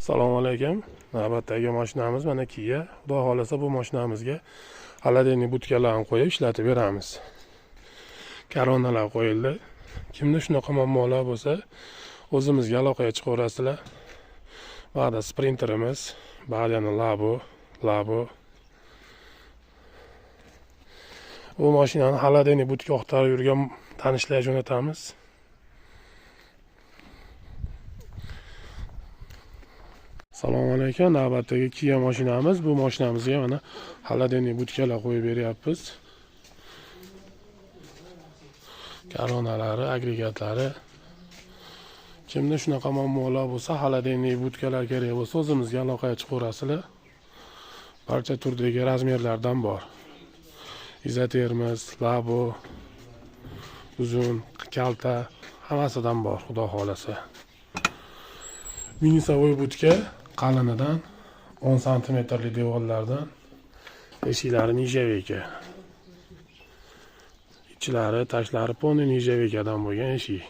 Assalomu alaykum. Navbatdagi mashinamiz mana Kia. Xudo xolasa bu mashinamizga xolodilnik butkalarni qo'yib ishlatib beramiz. Koronalar qo'yildi. Kimda shunaqa muammolar bo'lsa, o'zimizga aloqaga chiqaverasizlar. Ba'da sprinterimiz, ba'dani labo. Bu mashinani xolodilnik butka oqtarib yurgan tanishlarga jo'natamiz. Assalomu alaykum. Navbatdagi Kia mashinamiz. Bu mashinamizga mana xolodilnik butkalar qo'yib beryapmiz. Koronalari, agregatlari. Kimda shunaqa muammolar bo'lsa, xolodilnik butkalar kerak bo'lsa, o'zimizga aloqaga chiqaverasizlar. Barcha turdagi razmerlardan bor. Izotermiz, labo, uzun, kalta, hammasidan bor, xudo xolasa. Minisovoy butka qalinidan 10 santimetrli devorlardan, eshiklari nijaveyka. Ichlari, tashlari poni nijaveykadan bo'lgan eshik.